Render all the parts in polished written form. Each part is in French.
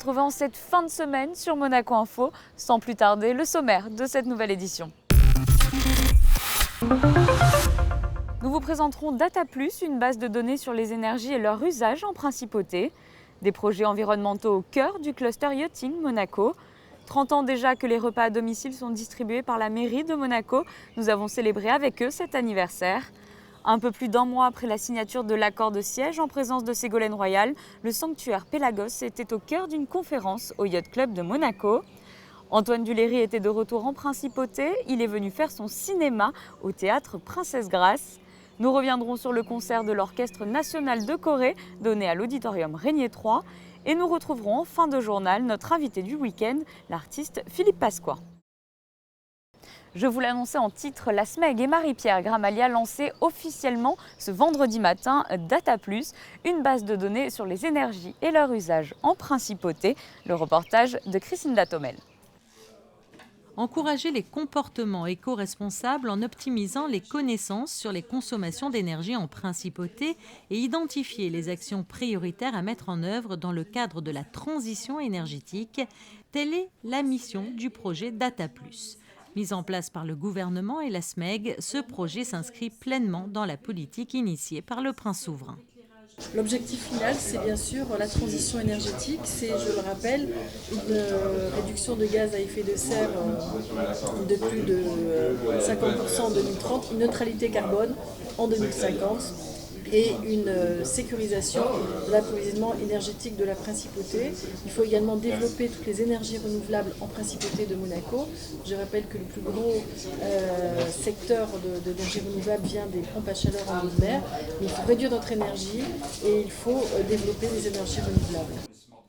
retrouver en cette fin de semaine sur Monaco Info. Sans plus tarder, le sommaire de cette nouvelle édition. Nous vous présenterons DataPlus, une base de données sur les énergies et leur usage en principauté. Des projets environnementaux au cœur du cluster Yachting Monaco. 30 ans déjà que les repas à domicile sont distribués par la mairie de Monaco. Nous avons célébré avec eux cet anniversaire. Un peu plus d'un mois après la signature de l'accord de siège en présence de Ségolène Royal, le sanctuaire Pélagos était au cœur d'une conférence au Yacht Club de Monaco. Antoine Duléry était de retour en principauté. Il est venu faire son cinéma au théâtre Princesse Grace. Nous reviendrons sur le concert de l'Orchestre national de Corée donné à l'Auditorium Régnier 3. Et nous retrouverons en fin de journal notre invité du week-end, l'artiste Philippe Pasqua. Je vous l'annonçais en titre, la SMEG et Marie-Pierre Gramalia lançaient officiellement ce vendredi matin DataPlus, une base de données sur les énergies et leur usage en principauté. Le reportage de Christine Datomel. Encourager les comportements éco-responsables en optimisant les connaissances sur les consommations d'énergie en principauté et identifier les actions prioritaires à mettre en œuvre dans le cadre de la transition énergétique, telle est la mission du projet DataPlus. Mis en place par le gouvernement et la SMEG, ce projet s'inscrit pleinement dans la politique initiée par le prince souverain. L'objectif final, c'est bien sûr la transition énergétique. C'est, je le rappelle, une réduction de gaz à effet de serre de plus de 50% en 2030, une neutralité carbone en 2050 et une sécurisation de l'approvisionnement énergétique de la principauté. Il faut également développer toutes les énergies renouvelables en principauté de Monaco. Je rappelle que le plus gros secteur d'énergie renouvelable vient des pompes à chaleur en eau de mer. Mais il faut réduire notre énergie et il faut développer les énergies renouvelables.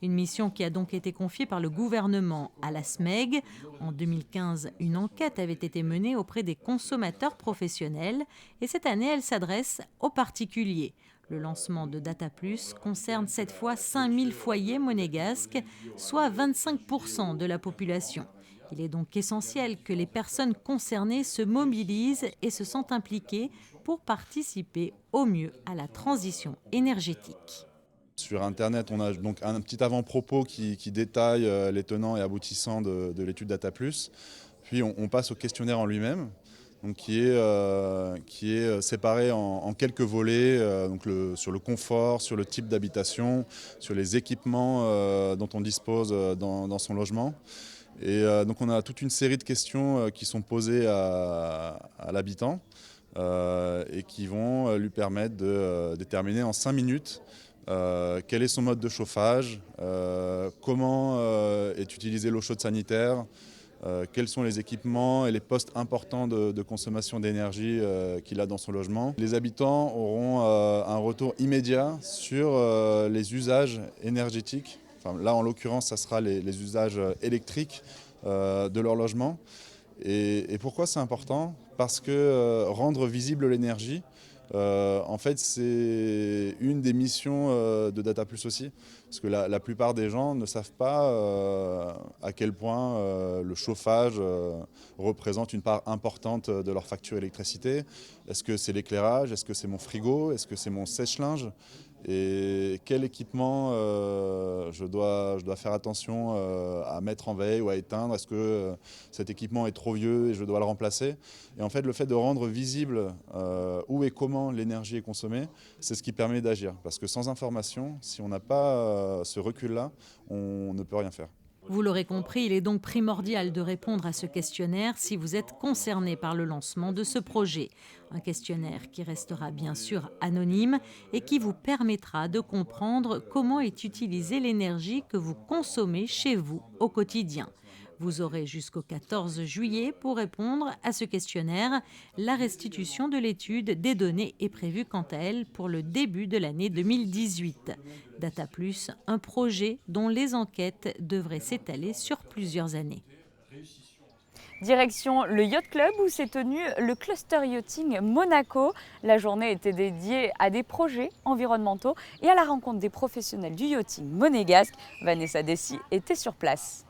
Une mission qui a donc été confiée par le gouvernement à la SMEG. En 2015, une enquête avait été menée auprès des consommateurs professionnels et cette année, elle s'adresse aux particuliers. Le lancement de DataPlus concerne cette fois 5000 foyers monégasques, soit 25% de la population. Il est donc essentiel que les personnes concernées se mobilisent et se sentent impliquées pour participer au mieux à la transition énergétique. Sur Internet, on a donc un petit avant-propos qui détaille les tenants et aboutissants de l'étude DataPlus. Puis on passe au questionnaire en lui-même, donc qui est séparé en quelques volets, sur le confort, sur le type d'habitation, sur les équipements dont on dispose dans son logement. Et donc on a toute une série de questions qui sont posées à l'habitant et qui vont lui permettre de déterminer en 5 minutes quel est son mode de chauffage, comment est utilisée l'eau chaude sanitaire, quels sont les équipements et les postes importants de consommation d'énergie qu'il a dans son logement. Les habitants auront un retour immédiat sur les usages énergétiques. Enfin, là, en l'occurrence, ça sera les usages électriques de leur logement. Et pourquoi c'est important ? Parce que rendre visible l'énergie, en fait, c'est une des missions de DataPlus aussi, parce que la plupart des gens ne savent pas à quel point le chauffage représente une part importante de leur facture d'électricité. Est-ce que c'est l'éclairage? Est-ce que c'est mon frigo? Est-ce que c'est mon sèche-linge? Et quel équipement je dois faire attention à mettre en veille ou à éteindre? Est-ce que cet équipement est trop vieux et je dois le remplacer? Et en fait, le fait de rendre visible où et comment l'énergie est consommée, c'est ce qui permet d'agir. Parce que sans information, si on n'a pas ce recul-là, on ne peut rien faire. Vous l'aurez compris, il est donc primordial de répondre à ce questionnaire si vous êtes concerné par le lancement de ce projet. Un questionnaire qui restera bien sûr anonyme et qui vous permettra de comprendre comment est utilisée l'énergie que vous consommez chez vous au quotidien. Vous aurez jusqu'au 14 juillet pour répondre à ce questionnaire. La restitution de l'étude des données est prévue quant à elle pour le début de l'année 2018. DataPlus, un projet dont les enquêtes devraient s'étaler sur plusieurs années. Direction le Yacht Club où s'est tenu le Cluster Yachting Monaco. La journée était dédiée à des projets environnementaux et à la rencontre des professionnels du yachting monégasque. Vanessa Dessy était sur place.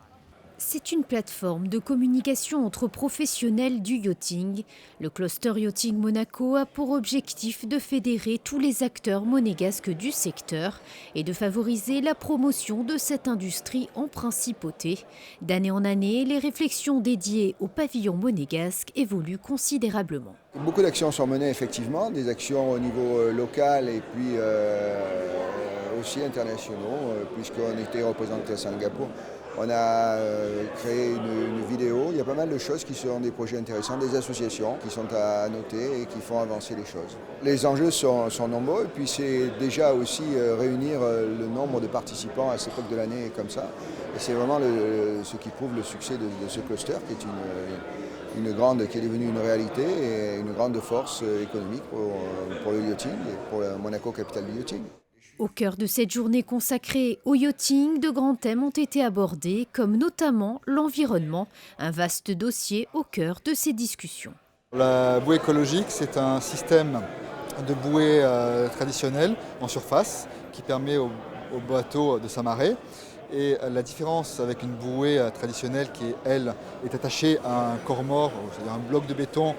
C'est une plateforme de communication entre professionnels du yachting. Le cluster Yachting Monaco a pour objectif de fédérer tous les acteurs monégasques du secteur et de favoriser la promotion de cette industrie en principauté. D'année en année, les réflexions dédiées au pavillon monégasque évoluent considérablement. Beaucoup d'actions sont menées effectivement, des actions au niveau local et puis aussi internationaux, puisqu'on était représenté à Singapour. On a créé une vidéo, il y a pas mal de choses qui sont des projets intéressants, des associations qui sont à noter et qui font avancer les choses. Les enjeux sont nombreux et puis c'est déjà aussi réunir le nombre de participants à cette époque de l'année comme ça. Et c'est vraiment ce qui prouve le succès de ce cluster qui est qui est devenue une réalité et une grande force économique pour le yachting et pour Monaco, capitale du yachting. Au cœur de cette journée consacrée au yachting, de grands thèmes ont été abordés, comme notamment l'environnement, un vaste dossier au cœur de ces discussions. La bouée écologique, c'est un système de bouée traditionnel en surface qui permet aux bateaux de s'amarrer. Et la différence avec une bouée traditionnelle qui, elle, est attachée à un corps mort, c'est-à-dire un bloc de béton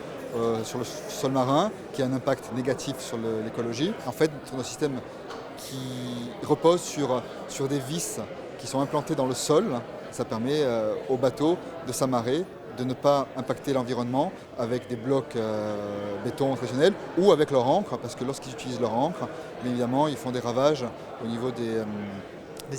sur le sol marin, qui a un impact négatif sur l'écologie. En fait, c'est un système qui repose sur des vis qui sont implantées dans le sol. Ça permet aux bateaux de s'amarrer, de ne pas impacter l'environnement avec des blocs béton traditionnels ou avec leur ancre, parce que lorsqu'ils utilisent leur ancre, bien évidemment, ils font des ravages au niveau des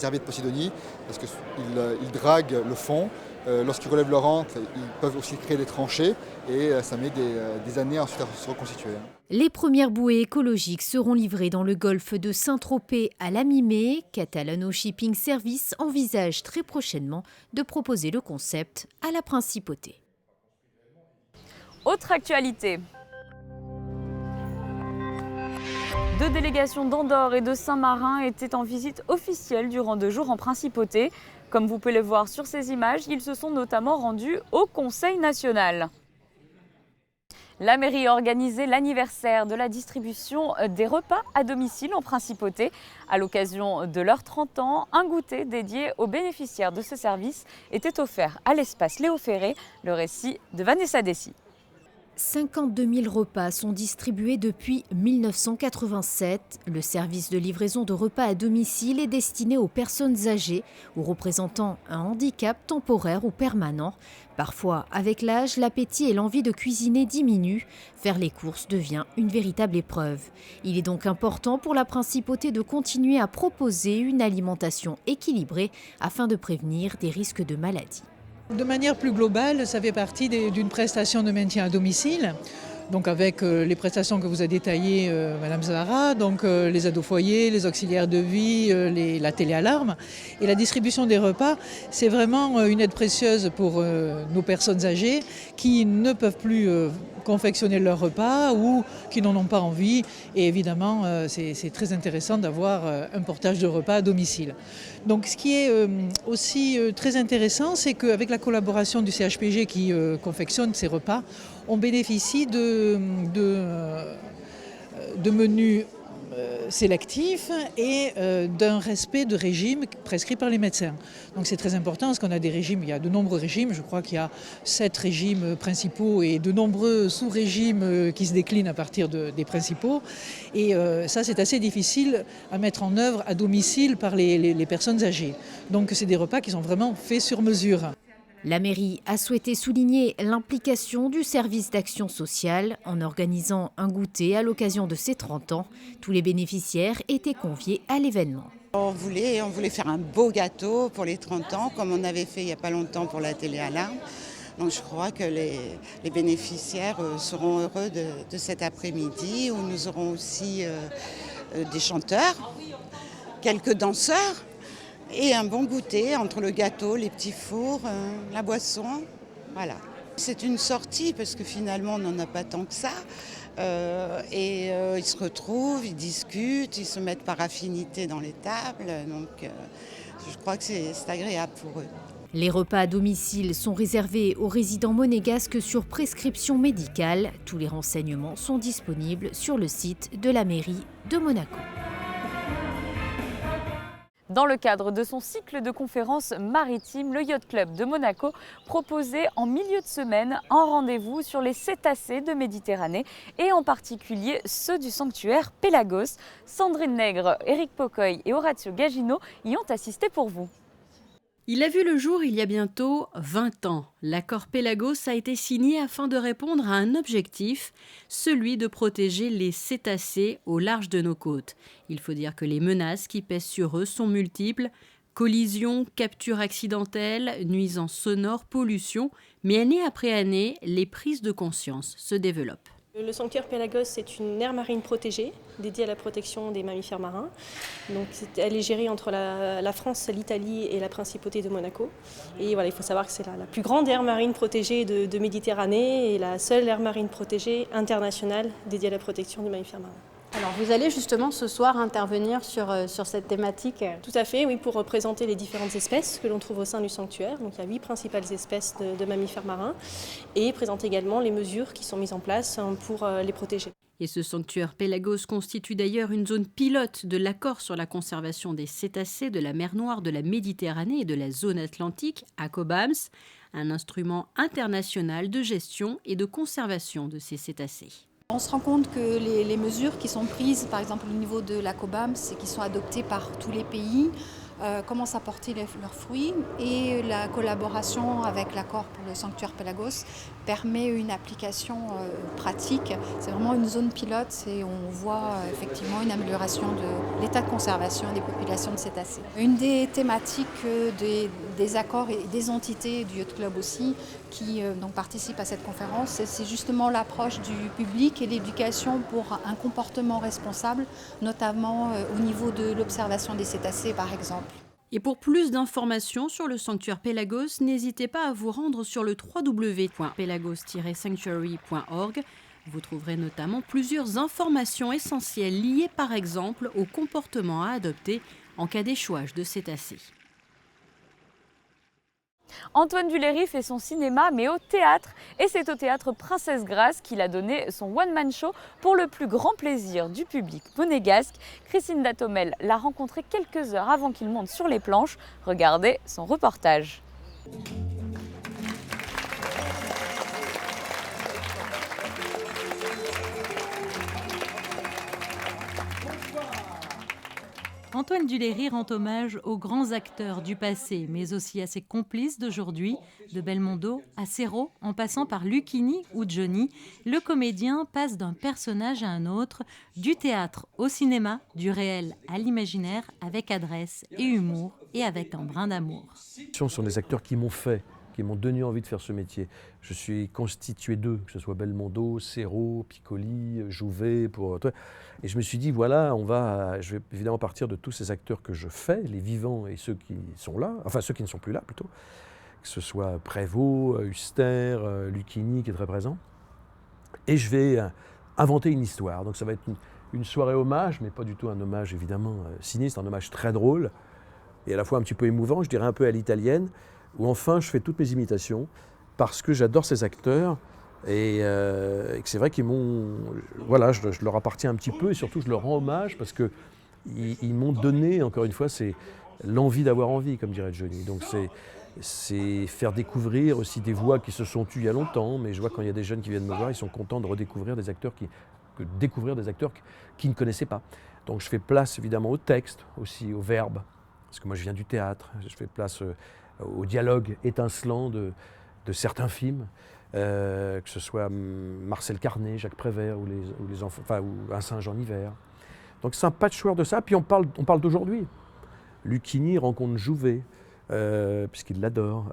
herbiers de Posidonie, parce qu'ils draguent le fond. Lorsqu'ils relèvent leur ancre, ils peuvent aussi créer des tranchées et ça met des années ensuite à se reconstituer. Les premières bouées écologiques seront livrées dans le golfe de Saint-Tropez à la mi-mai. Catalano Shipping Service envisage très prochainement de proposer le concept à la principauté. Autre actualité. Deux délégations d'Andorre et de Saint-Marin étaient en visite officielle durant 2 jours en principauté. Comme vous pouvez le voir sur ces images, ils se sont notamment rendus au Conseil national. La mairie a organisé l'anniversaire de la distribution des repas à domicile en principauté. À l'occasion de leurs 30 ans, un goûter dédié aux bénéficiaires de ce service était offert à l'espace Léo Ferré. Le récit de Vanessa Dessy. 52 000 repas sont distribués depuis 1987. Le service de livraison de repas à domicile est destiné aux personnes âgées ou représentant un handicap temporaire ou permanent. Parfois, avec l'âge, l'appétit et l'envie de cuisiner diminuent. Faire les courses devient une véritable épreuve. Il est donc important pour la principauté de continuer à proposer une alimentation équilibrée afin de prévenir des risques de maladie. De manière plus globale, ça fait partie d'une prestation de maintien à domicile, donc avec les prestations que vous a détaillées Madame Zahara, donc les aides au foyer, les auxiliaires de vie, la téléalarme. Et la distribution des repas, c'est vraiment une aide précieuse pour nos personnes âgées qui ne peuvent plus confectionner leurs repas ou qui n'en ont pas envie. Et évidemment, c'est très intéressant d'avoir un portage de repas à domicile. Donc ce qui est aussi très intéressant, c'est qu'avec la collaboration du CHPG qui confectionne ces repas, on bénéficie de menus sélectifs et d'un respect de régime prescrit par les médecins. Donc c'est très important parce qu'on a des régimes, il y a de nombreux régimes, je crois qu'il y a 7 régimes principaux et de nombreux sous-régimes qui se déclinent à partir des principaux. Et ça c'est assez difficile à mettre en œuvre à domicile par les personnes âgées. Donc c'est des repas qui sont vraiment faits sur mesure. La mairie a souhaité souligner l'implication du service d'action sociale en organisant un goûter à l'occasion de ses 30 ans. Tous les bénéficiaires étaient conviés à l'événement. On voulait faire un beau gâteau pour les 30 ans, comme on avait fait il n'y a pas longtemps pour la téléalarme. Donc je crois que les bénéficiaires seront heureux de cet après-midi, où nous aurons aussi des chanteurs, quelques danseurs. Et un bon goûter entre le gâteau, les petits fours, la boisson, voilà. C'est une sortie parce que finalement on n'en a pas tant que ça. Ils se retrouvent, ils discutent, ils se mettent par affinité dans les tables. Donc je crois que c'est agréable pour eux. Les repas à domicile sont réservés aux résidents monégasques sur prescription médicale. Tous les renseignements sont disponibles sur le site de la mairie de Monaco. Dans le cadre de son cycle de conférences maritimes, le Yacht Club de Monaco proposait en milieu de semaine un rendez-vous sur les cétacés de Méditerranée et en particulier ceux du sanctuaire Pélagos. Sandrine Nègre, Éric Pocoy et Horatio Gagino y ont assisté pour vous. Il a vu le jour il y a bientôt 20 ans. L'accord Pélagos a été signé afin de répondre à un objectif, celui de protéger les cétacés au large de nos côtes. Il faut dire que les menaces qui pèsent sur eux sont multiples. Collisions, captures accidentelles, nuisances sonores, pollution. Mais année après année, les prises de conscience se développent. Le sanctuaire Pélagos, c'est une aire marine protégée dédiée à la protection des mammifères marins. Donc, elle est gérée entre la France, l'Italie et la principauté de Monaco. Et voilà, il faut savoir que c'est la plus grande aire marine protégée de Méditerranée et la seule aire marine protégée internationale dédiée à la protection des mammifères marins. Alors vous allez justement ce soir intervenir sur cette thématique. Tout à fait, oui, pour représenter les différentes espèces que l'on trouve au sein du sanctuaire. Donc il y a 8 principales espèces de mammifères marins et présenter également les mesures qui sont mises en place pour les protéger. Et ce sanctuaire Pélagos constitue d'ailleurs une zone pilote de l'accord sur la conservation des cétacés de la mer Noire, de la Méditerranée et de la zone atlantique, ACOBAMS, un instrument international de gestion et de conservation de ces cétacés. On se rend compte que les mesures qui sont prises, par exemple au niveau de l'ACOBAMS et qui sont adoptées par tous les pays, commencent à porter leurs fruits et la collaboration avec l'accord pour le sanctuaire Pélagos permet une application pratique. C'est vraiment une zone pilote et on voit effectivement une amélioration de l'état de conservation des populations de cétacés. Une des thématiques des accords et des entités du Yacht Club aussi qui donc participent à cette conférence, c'est justement l'approche du public et l'éducation pour un comportement responsable, notamment au niveau de l'observation des cétacés par exemple. Et pour plus d'informations sur le sanctuaire Pélagos, n'hésitez pas à vous rendre sur le www.pelagos-sanctuary.org. Vous trouverez notamment plusieurs informations essentielles liées par exemple au comportement à adopter en cas d'échouage de cétacés. Antoine Duléry fait son cinéma, mais au théâtre. Et c'est au théâtre Princesse Grace qu'il a donné son one-man show pour le plus grand plaisir du public monégasque. Christine Datomel l'a rencontré quelques heures avant qu'il monte sur les planches. Regardez son reportage. Antoine Duléry rend hommage aux grands acteurs du passé, mais aussi à ses complices d'aujourd'hui, de Belmondo à Serrault, en passant par Lucchini ou Johnny. Le comédien passe d'un personnage à un autre, du théâtre au cinéma, du réel à l'imaginaire, avec adresse et humour et avec un brin d'amour. Ce sont des acteurs qui m'ont fait, qui m'ont donné envie de faire ce métier. Je suis constitué d'eux, que ce soit Belmondo, Serrault, Piccoli, Jouvet, et je me suis dit, voilà, je vais évidemment partir de tous ces acteurs que je fais, les vivants et ceux qui sont là, enfin ceux qui ne sont plus là plutôt, que ce soit Prévost, Huster, Lucchini qui est très présent, et je vais inventer une histoire. Donc ça va être une soirée hommage, mais pas du tout un hommage évidemment sinistre, un hommage très drôle, et à la fois un petit peu émouvant, je dirais un peu à l'italienne, où enfin je fais toutes mes imitations, parce que j'adore ces acteurs, et que c'est vrai qu'ils m'ont... Voilà, je leur appartiens un petit peu, et surtout je leur rends hommage, parce qu'ils m'ont donné, encore une fois, c'est l'envie d'avoir envie, comme dirait Johnny. Donc c'est faire découvrir aussi des voix qui se sont tues il y a longtemps, mais je vois quand il y a des jeunes qui viennent me voir, ils sont contents de redécouvrir des acteurs qui ne connaissaient pas. Donc je fais place évidemment au texte, aussi au verbe, parce que moi je viens du théâtre, je fais place au dialogue étincelant de certains films, que ce soit Marcel Carné, Jacques Prévert ou les enfants, ou Un singe en hiver. Donc c'est un patchwork de ça. Puis on parle d'aujourd'hui. Lucchini rencontre Jouvet, puisqu'il l'adore.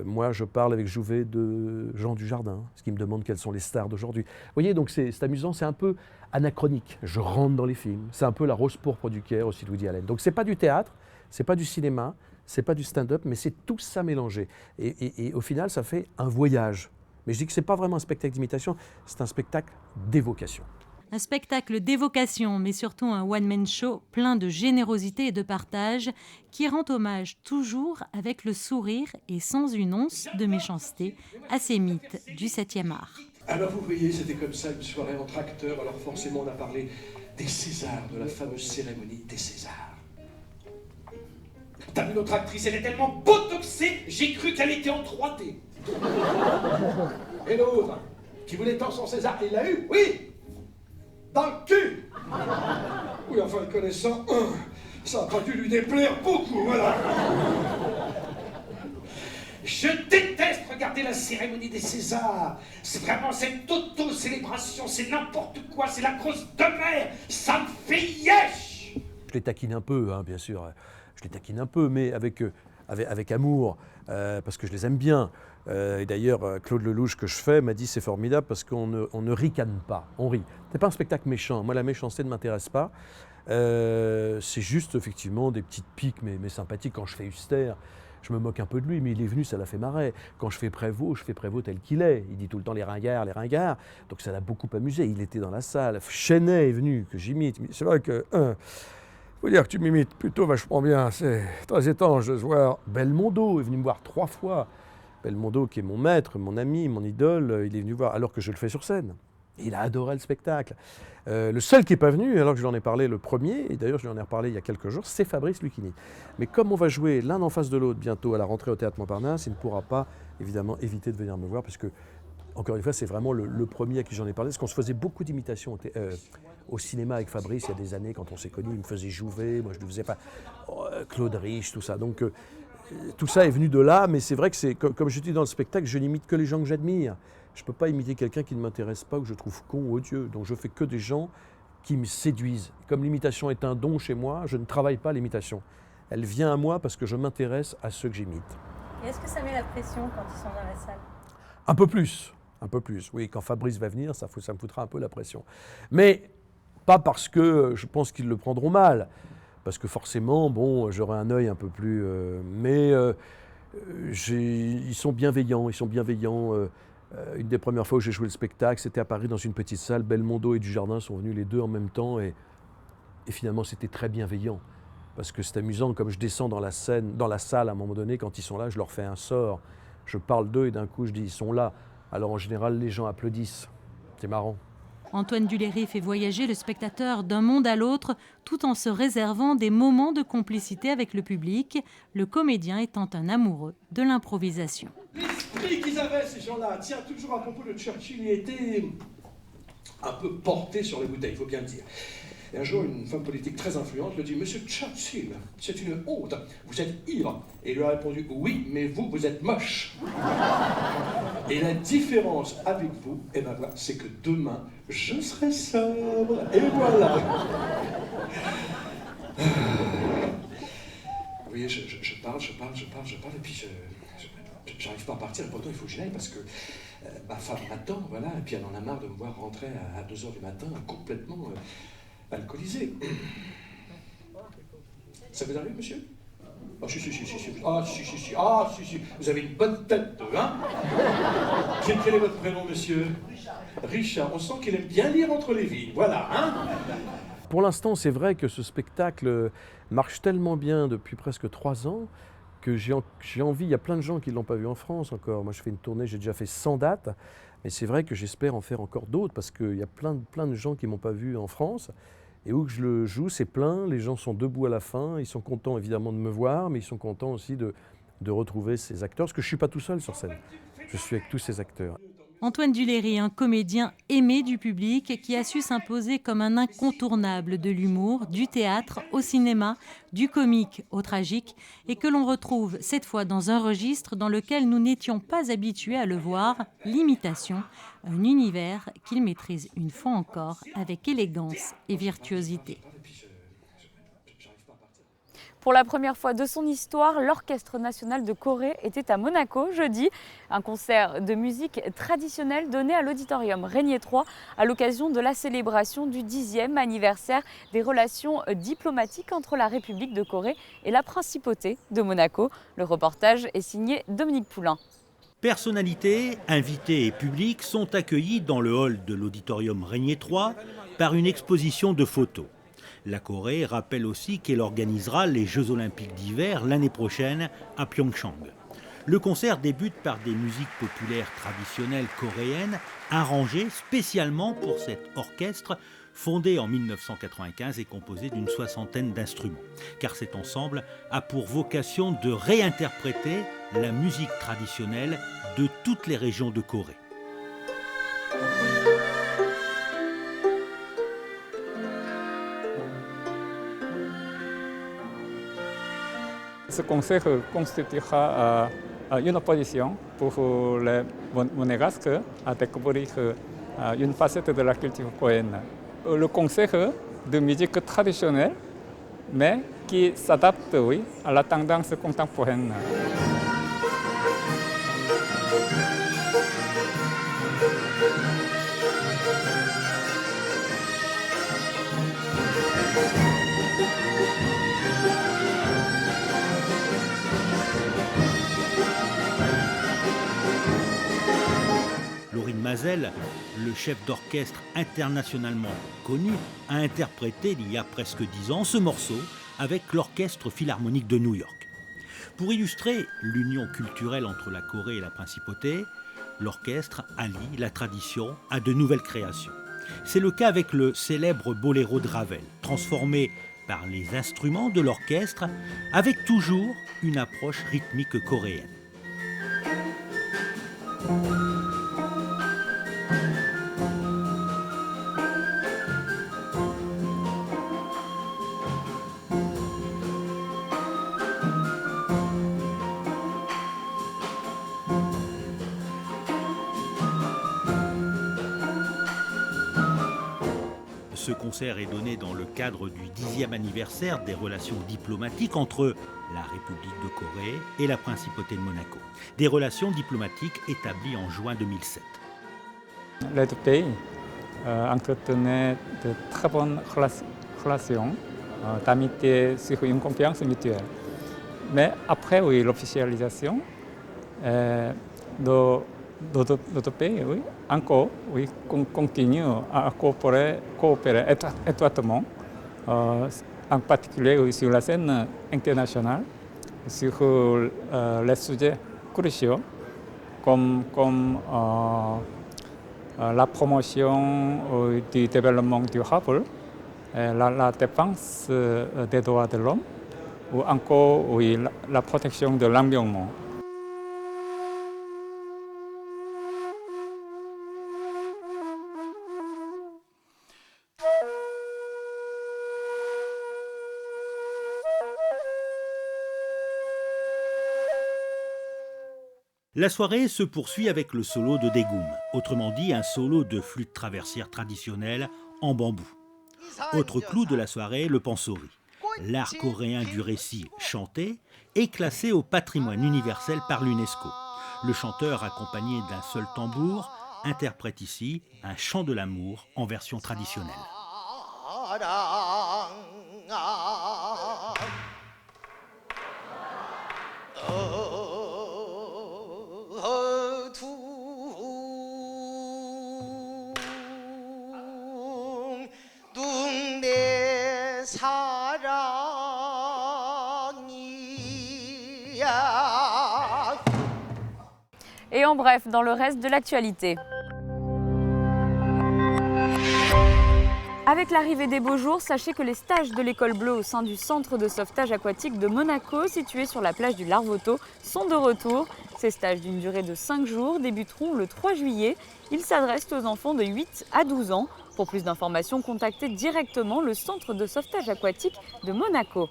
Moi, je parle avec Jouvet de Jean Dujardin, ce qui me demande quelles sont les stars d'aujourd'hui. Vous voyez, donc c'est amusant, c'est un peu anachronique. Je rentre dans les films. C'est un peu la rose pourpre du Caire aussi de Woody Allen. Donc c'est pas du théâtre, c'est pas du cinéma, c'est pas du stand-up, mais c'est tout ça mélangé. Et au final, ça fait un voyage. Mais je dis que c'est pas vraiment un spectacle d'imitation, c'est un spectacle d'évocation. Un spectacle d'évocation, mais surtout un one-man show plein de générosité et de partage qui rend hommage toujours avec le sourire et sans une once de méchanceté à ces mythes du 7e art. Alors vous voyez, c'était comme ça une soirée entre acteurs, alors forcément on a parlé des Césars, de la fameuse cérémonie des Césars. T'as vu notre actrice, elle est tellement botoxée, j'ai cru qu'elle était en 3D. Et l'autre, qui voulait tant son César, il l'a eu, oui, dans le cul. Oui, enfin, le connaissant, ça n'a pas dû lui déplaire beaucoup, voilà. Je déteste regarder la cérémonie des Césars. C'est vraiment cette auto-célébration, c'est n'importe quoi, c'est la grosse de mer. Ça me fait yesh. Je les taquine un peu, hein, bien sûr. Je les taquine un peu, mais avec amour, parce que je les aime bien. Et d'ailleurs, Claude Lelouch, que je fais, m'a dit c'est formidable parce qu'on ne ricane pas, on rit. C'est pas un spectacle méchant. Moi, la méchanceté ne m'intéresse pas. C'est juste, effectivement, des petites piques, mais sympathiques. Quand je fais Huster, je me moque un peu de lui, mais il est venu, ça l'a fait marrer. Quand je fais Prévost tel qu'il est. Il dit tout le temps les ringards. Donc ça l'a beaucoup amusé. Il était dans la salle. Chenet est venu, que j'imite. C'est vrai que, faut dire que tu m'imites plutôt vachement bien. C'est très étrange de se voir. Belmondo est venu me voir 3 fois. Belmondo, qui est mon maître, mon ami, mon idole, il est venu voir alors que je le fais sur scène. Il a adoré le spectacle. Le seul qui n'est pas venu, alors que je lui en ai parlé le premier, et d'ailleurs je lui en ai reparlé il y a quelques jours, c'est Fabrice Lucchini. Mais comme on va jouer l'un en face de l'autre bientôt à la rentrée au Théâtre Montparnasse, il ne pourra pas évidemment éviter de venir me voir, parce que, encore une fois, c'est vraiment le premier à qui j'en ai parlé, parce qu'on se faisait beaucoup d'imitations au cinéma avec Fabrice il y a des années, quand on s'est connus, il me faisait Jouvet, moi je ne lui faisais pas Claude Rich, tout ça. Donc tout ça est venu de là, mais c'est vrai que c'est comme je dis dans le spectacle, je n'imite que les gens que j'admire. Je ne peux pas imiter quelqu'un qui ne m'intéresse pas ou que je trouve con ou odieux. Donc je fais que des gens qui me séduisent. Comme l'imitation est un don chez moi, je ne travaille pas l'imitation. Elle vient à moi parce que je m'intéresse à ceux que j'imite. Et est-ce que ça met la pression quand ils sont dans la salle? Un peu plus. Oui, quand Fabrice va venir, ça me foutra un peu la pression. Mais pas parce que je pense qu'ils le prendront mal. Parce que forcément, bon, j'aurai un œil un peu plus... ils sont bienveillants. Une des premières fois où j'ai joué le spectacle, c'était à Paris dans une petite salle. Belmondo et Dujardin sont venus les deux en même temps et finalement c'était très bienveillant. Parce que c'est amusant, comme je descends dans la salle à un moment donné, quand ils sont là, je leur fais un sort. Je parle d'eux et d'un coup je dis ils sont là. Alors en général les gens applaudissent. C'est marrant. Antoine Duléry fait voyager le spectateur d'un monde à l'autre tout en se réservant des moments de complicité avec le public, le comédien étant un amoureux de l'improvisation. L'esprit qu'ils avaient, ces gens-là, tiens, toujours à propos de Churchill, il était un peu porté sur les bouteilles, il faut bien le dire. Et un jour, une femme politique très influente lui dit « Monsieur Churchill, c'est une honte, vous êtes ivre. » Et il lui a répondu « Oui, mais vous êtes moche. » Et la différence avec vous, eh ben voilà, c'est que demain, je serai sobre. Et voilà. Vous voyez, je parle, et puis j'arrive pas à partir, et pourtant il faut que j'y aille parce que ma femme m'attend, voilà, et puis elle en a marre de me voir rentrer à 2h du matin complètement alcoolisé. Ça vous arrive, monsieur? Ah, si. Vous avez une bonne tête, hein? Quel est votre prénom, monsieur? Richard. On sent qu'il aime bien lire entre les lignes, voilà, hein? Pour l'instant, c'est vrai que ce spectacle marche tellement bien depuis presque 3 ans que j'ai envie, il y a plein de gens qui ne l'ont pas vu en France encore. Moi, je fais une tournée, j'ai déjà fait 100 dates, mais c'est vrai que j'espère en faire encore d'autres parce qu'il y a plein de gens qui ne m'ont pas vu en France. Et où que je le joue, c'est plein, les gens sont debout à la fin, ils sont contents évidemment de me voir, mais ils sont contents aussi de retrouver ces acteurs, parce que je ne suis pas tout seul sur scène, je suis avec tous ces acteurs. Antoine Duléry, un comédien aimé du public qui a su s'imposer comme un incontournable de l'humour, du théâtre au cinéma, du comique au tragique, et que l'on retrouve cette fois dans un registre dans lequel nous n'étions pas habitués à le voir, l'imitation, un univers qu'il maîtrise une fois encore avec élégance et virtuosité. Pour la première fois de son histoire, l'Orchestre national de Corée était à Monaco jeudi. Un concert de musique traditionnelle donné à l'auditorium Régnier 3 à l'occasion de la célébration du 10e anniversaire des relations diplomatiques entre la République de Corée et la Principauté de Monaco. Le reportage est signé Dominique Poulain. Personnalités, invités et publics sont accueillis dans le hall de l'auditorium Régnier 3 par une exposition de photos. La Corée rappelle aussi qu'elle organisera les Jeux Olympiques d'hiver l'année prochaine à Pyeongchang. Le concert débute par des musiques populaires traditionnelles coréennes arrangées spécialement pour cet orchestre fondé en 1995 et composé d'une 60aine d'instruments. Car cet ensemble a pour vocation de réinterpréter la musique traditionnelle de toutes les régions de Corée. Ce concert constituera une opposition pour les monégasques à découvrir une facette de la culture coréenne. Le concert de musique traditionnelle, mais qui s'adapte à la tendance contemporaine. Laurine Mazel, le chef d'orchestre internationalement connu, a interprété il y a presque 10 ans ce morceau avec l'Orchestre Philharmonique de New York. Pour illustrer l'union culturelle entre la Corée et la Principauté, l'orchestre allie la tradition à de nouvelles créations. C'est le cas avec le célèbre boléro de Ravel, transformé par les instruments de l'orchestre avec toujours une approche rythmique coréenne. Ce concert est donné dans le cadre du 10e anniversaire des relations diplomatiques entre la République de Corée et la Principauté de Monaco. Des relations diplomatiques établies en juin 2007. Les deux pays entretenaient de très bonnes relations d'amitié sur une confiance mutuelle. Mais après l'officialisation, notre pays encore continue à coopérer étroitement, en particulier sur la scène internationale, sur les sujets cruciaux comme la promotion du développement durable, la défense des droits de l'homme ou encore la protection de l'environnement. La soirée se poursuit avec le solo de Daegum, autrement dit un solo de flûte traversière traditionnelle en bambou. Autre clou de la soirée, le pansori. L'art coréen du récit chanté est classé au patrimoine universel par l'UNESCO. Le chanteur, accompagné d'un seul tambour, interprète ici un chant de l'amour en version traditionnelle. Et en bref, dans le reste de l'actualité. Avec l'arrivée des beaux jours, sachez que les stages de l'école bleue au sein du centre de sauvetage aquatique de Monaco, situé sur la plage du Larvoto, sont de retour. Ces stages d'une durée de 5 jours débuteront le 3 juillet. Ils s'adressent aux enfants de 8 à 12 ans. Pour plus d'informations, contactez directement le centre de sauvetage aquatique de Monaco.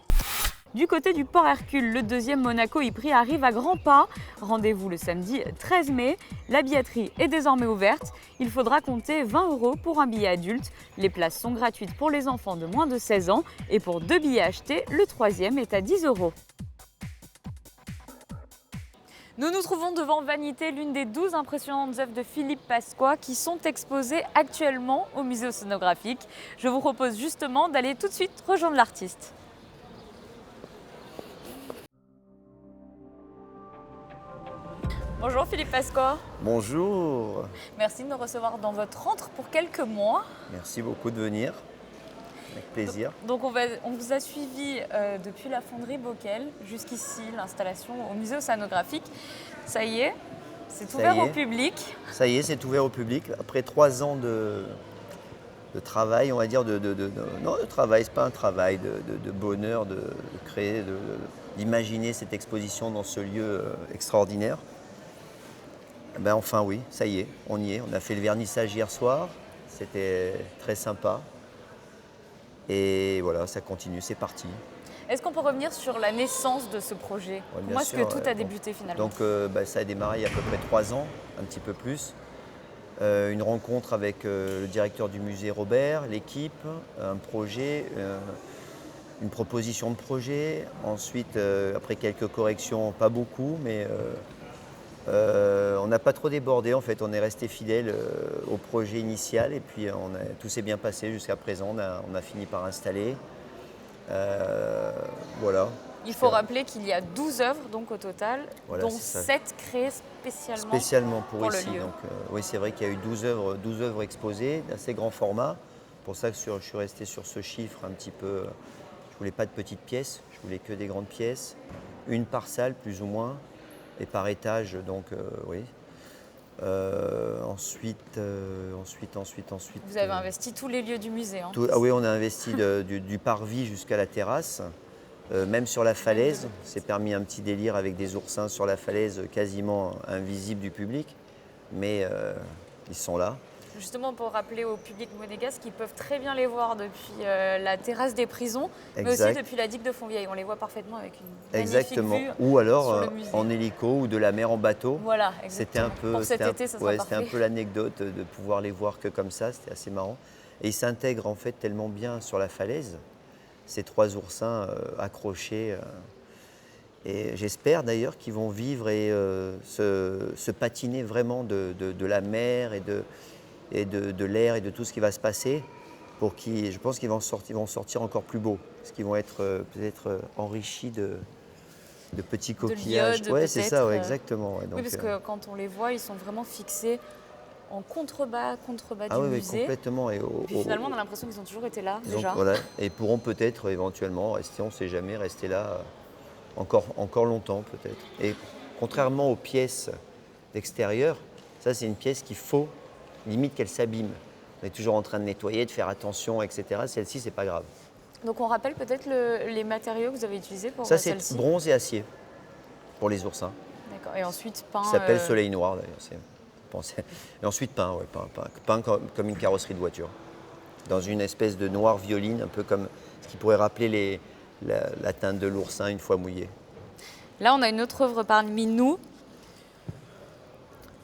Du côté du port Hercule, le 2e Monaco Ypres arrive à grands pas. Rendez-vous le samedi 13 mai. La billetterie est désormais ouverte. Il faudra compter 20 € pour un billet adulte. Les places sont gratuites pour les enfants de moins de 16 ans. Et pour 2 billets achetés, le 3e est à 10 €. Nous nous trouvons devant Vanité, l'une des 12 impressionnantes œuvres de Philippe Pasqua qui sont exposées actuellement au musée océanographique. Je vous propose justement d'aller tout de suite rejoindre l'artiste. Bonjour Philippe Pasqua. Bonjour. Merci de nous recevoir dans votre antre pour quelques mois. Merci beaucoup de venir. Avec plaisir. Donc on vous a suivi depuis la fonderie Bockel jusqu'ici, l'installation au musée océanographique. Ça y est, c'est ouvert au public. Ça y est, c'est ouvert au public. Après 3 ans travail, on va dire, non, de travail, c'est pas un travail, de bonheur, de créer, d'imaginer cette exposition dans ce lieu extraordinaire. Ben enfin oui, ça y est, on y est. On a fait le vernissage hier soir, c'était très sympa. Et voilà, ça continue, c'est parti. Est-ce qu'on peut revenir sur la naissance de ce projet? Comment est-ce que tout a débuté finalement? Donc ça a démarré il y a à peu près 3 ans, un petit peu plus. Une rencontre avec le directeur du musée Robert, l'équipe, un projet, une proposition de projet. Ensuite, après quelques corrections, pas beaucoup, mais on n'a pas trop débordé. En fait, on est resté fidèle au projet initial et puis tout s'est bien passé jusqu'à présent. On a fini par installer. Voilà. Il faut rappeler qu'il y a 12 œuvres donc, au total, voilà, dont 7 créées spécialement pour ici. le lieu. Donc, oui, c'est vrai qu'il y a eu 12 œuvres exposées, d'assez grand format. C'est pour ça que je suis resté sur ce chiffre un petit peu. Je ne voulais pas de petites pièces, je voulais que des grandes pièces. Une par salle, plus ou moins, et par étage, donc oui. Ensuite. Vous avez investi tous les lieux du musée. Hein. Oui, on a investi du parvis jusqu'à la terrasse. Même sur la falaise, c'est permis un petit délire avec des oursins sur la falaise quasiment invisibles du public, mais ils sont là. Justement pour rappeler au public monégasque qu'ils peuvent très bien les voir depuis la terrasse des prisons, mais aussi depuis la digue de Fontvieille. On les voit parfaitement avec une magnifique vue ou alors sur le musée. En hélico ou de la mer en bateau. Voilà, c'était un peu, pour cet été, ça sera c'était un parfait. peu l'anecdote de pouvoir les voir que comme ça, c'était assez marrant. Et ils s'intègrent en fait tellement bien sur la falaise. Ces 3 oursins accrochés. Et j'espère d'ailleurs qu'ils vont vivre et se patiner vraiment de la mer et de l'air et de tout ce qui va se passer. Je pense qu'ils vont sortir encore plus beaux. Parce qu'ils vont être peut-être enrichis de petits coquillages. Oui, c'est ça, exactement. Ouais, donc, oui, parce que quand on les voit, ils sont vraiment fixés en contrebas du musée. Oui, complètement. Et puis finalement, on a l'impression qu'ils ont toujours été là, déjà. Voilà, et pourront peut-être éventuellement rester, on ne sait jamais, rester là encore longtemps peut-être. Et contrairement aux pièces d'extérieur, ça c'est une pièce qu'il faut, limite qu'elle s'abîme. On est toujours en train de nettoyer, de faire attention, etc. Celle-ci, c'est pas grave. Donc on rappelle peut-être les matériaux que vous avez utilisés pour ça, celle-ci. C'est bronze et acier pour les oursins. D'accord, et ensuite peint... Ça s'appelle Soleil Noir d'ailleurs. Et ensuite peint comme une carrosserie de voiture. Dans une espèce de noir violine, un peu comme ce qui pourrait rappeler la teinte de l'oursin une fois mouillé. Là, on a une autre œuvre parmi nous.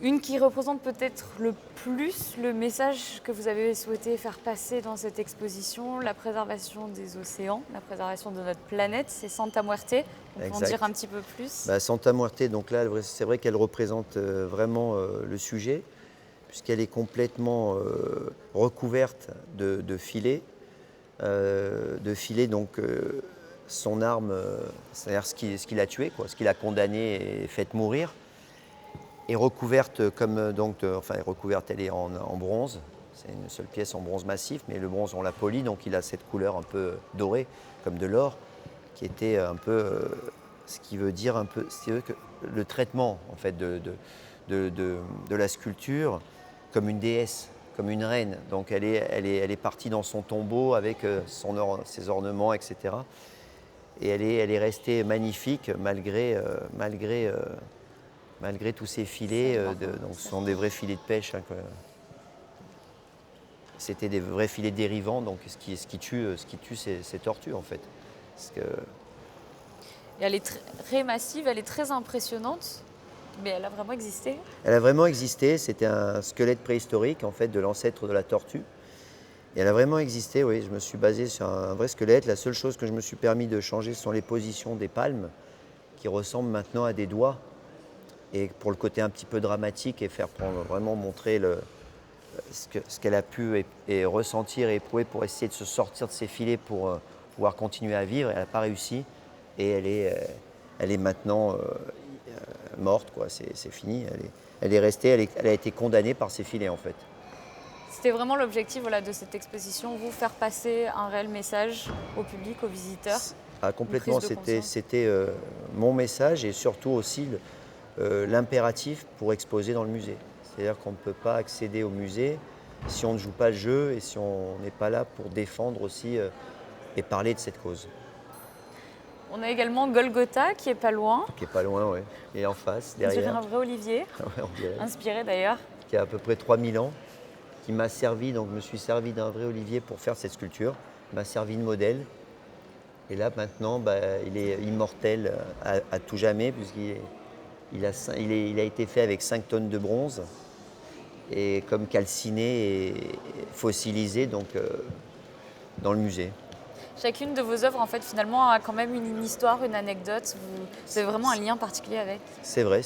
Une qui représente peut-être le plus le message que vous avez souhaité faire passer dans cette exposition, la préservation des océans, la préservation de notre planète, c'est Santa Muerte. On peut en dire un petit peu plus? Santa Muerte, donc là, c'est vrai qu'elle représente vraiment le sujet, puisqu'elle est complètement recouverte de filets. Donc son arme, c'est-à-dire ce qui l'a tué, ce qui l'a condamné et fait mourir. Est recouverte elle est en bronze. C'est une seule pièce en bronze massif, mais le bronze on l'a poli, donc il a cette couleur un peu dorée, comme de l'or, qui était un peu, ce qui veut dire un peu, que le traitement en fait de la sculpture comme une déesse, comme une reine. Donc elle est partie dans son tombeau avec ses ornements, etc. Et elle est restée magnifique malgré tous ces filets, donc ce sont des vrais filets de pêche. C'était des vrais filets dérivants, donc ce qui tue ces tortues en fait. Et elle est très massive, elle est très impressionnante, mais elle a vraiment existé. Elle a vraiment existé, c'était un squelette préhistorique en fait de l'ancêtre de la tortue. Et elle a vraiment existé, oui, je me suis basé sur un vrai squelette. La seule chose que je me suis permis de changer, ce sont les positions des palmes, qui ressemblent maintenant à des doigts. Et pour le côté un petit peu dramatique et vraiment montrer ce qu'elle a pu et ressentir et éprouver pour essayer de se sortir de ses filets pour pouvoir continuer à vivre. Elle n'a pas réussi et elle est maintenant morte, quoi. C'est fini. Elle est restée, elle a été condamnée par ses filets en fait. C'était vraiment l'objectif de cette exposition, vous faire passer un réel message au public, aux visiteurs. Complètement, c'était mon message et surtout aussi l'impératif pour exposer dans le musée. C'est-à-dire qu'on ne peut pas accéder au musée si on ne joue pas le jeu et si on n'est pas là pour défendre aussi et parler de cette cause. On a également Golgotha qui est pas loin. Qui est pas loin, oui. Et en face, On dirait derrière. un vrai olivier, Ouais, on dirait. inspiré d'ailleurs. Qui a à peu près 3000 ans, qui m'a servi, donc je me suis servi d'un vrai olivier pour faire cette sculpture. Il m'a servi de modèle. Et là maintenant, il est immortel à tout jamais, puisqu'il a été fait avec 5 tonnes de bronze, et comme calciné et fossilisé donc, dans le musée. Chacune de vos œuvres, en fait, finalement, a quand même une histoire, une anecdote. Vous avez vraiment un lien particulier avec. C'est vrai,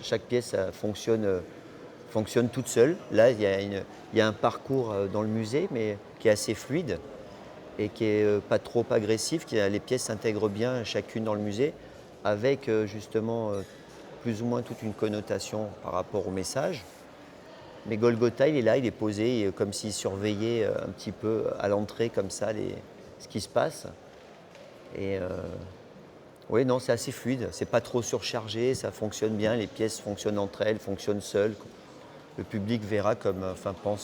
chaque pièce ça fonctionne toute seule. Là, il y a un parcours dans le musée, mais qui est assez fluide et qui n'est pas trop agressif. Les pièces s'intègrent bien chacune dans le musée, avec justement plus ou moins toute une connotation par rapport au message. Mais Golgotha, il est là, il est posé comme s'il surveillait un petit peu à l'entrée comme ça ce qui se passe. Et oui, non, c'est assez fluide, c'est pas trop surchargé, ça fonctionne bien, les pièces fonctionnent entre elles, fonctionnent seules. Le public verra comme,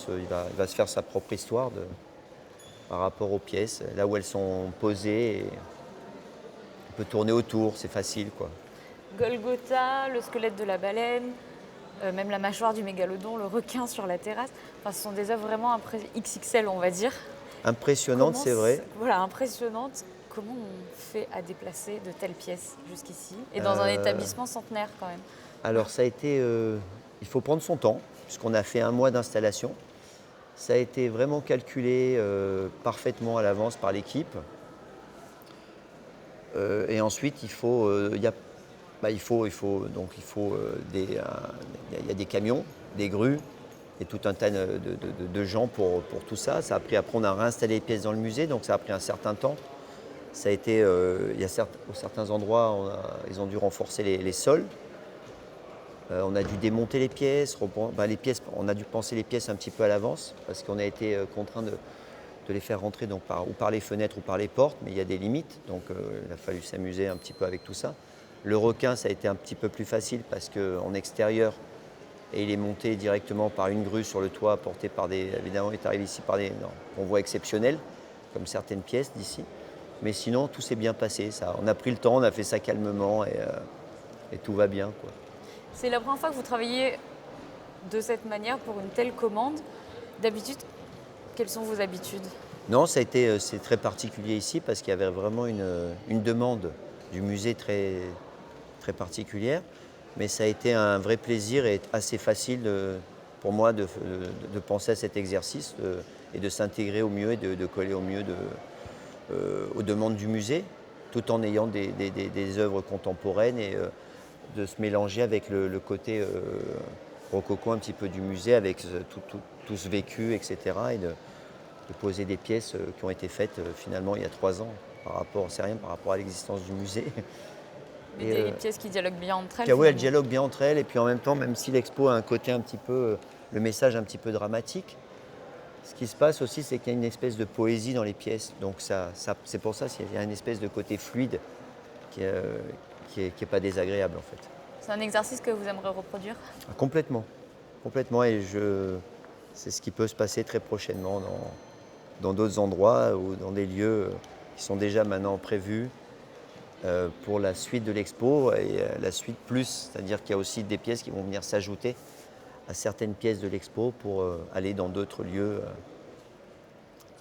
il va se faire sa propre histoire par rapport aux pièces, là où elles sont posées. Et on peut tourner autour, c'est facile, quoi. Golgotha, le squelette de la baleine, même la mâchoire du mégalodon, le requin sur la terrasse. Enfin, ce sont des œuvres vraiment XXL, on va dire. Impressionnante, c'est vrai. Voilà, impressionnante. Comment on fait à déplacer de telles pièces jusqu'ici et dans un établissement centenaire quand même? Alors ça a été, il faut prendre son temps, puisqu'on a fait 1 mois d'installation. Ça a été vraiment calculé parfaitement à l'avance par l'équipe. Et ensuite, il y a des camions, des grues et tout un tas de gens pour tout ça. Ça a pris, après on a réinstallé les pièces dans le musée, donc ça a pris un certain temps. Ça a été, certains endroits, ils ont dû renforcer les sols. On a dû démonter les pièces, on a dû penser les pièces un petit peu à l'avance, parce qu'on a été contraint de les faire rentrer donc ou par les fenêtres ou par les portes, mais il y a des limites, donc il a fallu s'amuser un petit peu avec tout ça. Le requin, ça a été un petit peu plus facile, parce qu'en extérieur, et il est monté directement par une grue sur le toit, porté par évidemment, il est arrivé ici par des convois exceptionnels, comme certaines pièces d'ici. Mais sinon, tout s'est bien passé. On a pris le temps, on a fait ça calmement et tout va bien, quoi. C'est la première fois que vous travaillez de cette manière pour une telle commande. D'habitude, quelles sont vos habitudes? Non, c'est très particulier ici parce qu'il y avait vraiment une demande du musée très, très particulière. Mais ça a été un vrai plaisir et assez facile pour moi de penser à cet exercice et de s'intégrer au mieux et de coller au mieux aux demandes du musée, tout en ayant des œuvres contemporaines et de se mélanger avec le côté rococo un petit peu du musée, avec tout ce vécu, etc. Et de poser des pièces qui ont été faites finalement il y a 3 ans, c'est rien par rapport à l'existence du musée. Mais des pièces qui dialoguent bien entre elles. Oui, elles dialoguent bien entre elles, et puis en même temps, même si l'expo a un côté un petit peu, le message un petit peu dramatique, ce qui se passe aussi, c'est qu'il y a une espèce de poésie dans les pièces. Donc c'est pour ça qu'il y a une espèce de côté fluide qui est pas désagréable en fait. C'est un exercice que vous aimeriez reproduire? Complètement. Complètement. Et c'est ce qui peut se passer très prochainement dans d'autres endroits ou dans des lieux qui sont déjà maintenant prévus pour la suite de l'expo et la suite plus. C'est-à-dire qu'il y a aussi des pièces qui vont venir s'ajouter à certaines pièces de l'expo pour aller dans d'autres lieux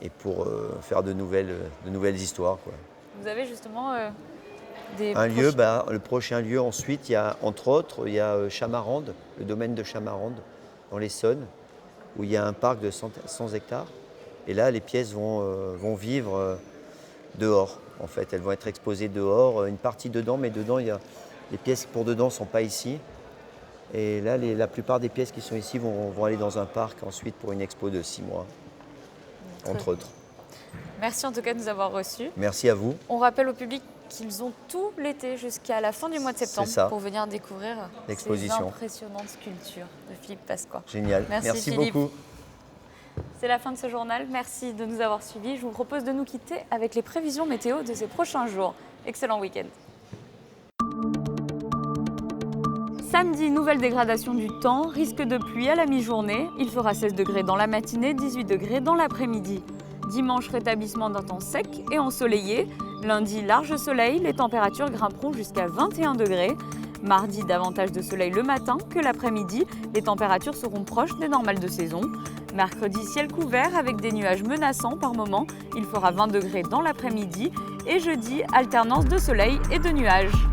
et pour faire de nouvelles histoires, quoi. Vous avez justement le prochain lieu ensuite, il y a entre autres, il y a Chamarande, le domaine de Chamarande, dans l'Essonne, où il y a un parc de 100 hectares. Et là, les pièces vont vivre dehors, en fait. Elles vont être exposées dehors, une partie dedans, mais dedans, les pièces pour dedans ne sont pas ici. Et là, la plupart des pièces qui sont ici vont aller dans un parc ensuite pour une expo de 6 mois, entre autres. Merci en tout cas de nous avoir reçus. Merci à vous. On rappelle au public qu'ils ont tout l'été jusqu'à la fin du mois de septembre pour venir découvrir ces impressionnantes sculptures de Philippe Pasqua. Génial. Merci beaucoup. C'est la fin de ce journal. Merci de nous avoir suivis. Je vous propose de nous quitter avec les prévisions météo de ces prochains jours. Excellent week-end. Samedi, nouvelle dégradation du temps, risque de pluie à la mi-journée. Il fera 16 degrés dans la matinée, 18 degrés dans l'après-midi. Dimanche, rétablissement d'un temps sec et ensoleillé. Lundi, large soleil, les températures grimperont jusqu'à 21 degrés. Mardi, davantage de soleil le matin que l'après-midi. Les températures seront proches des normales de saison. Mercredi, ciel couvert avec des nuages menaçants par moments. Il fera 20 degrés dans l'après-midi. Et jeudi, alternance de soleil et de nuages.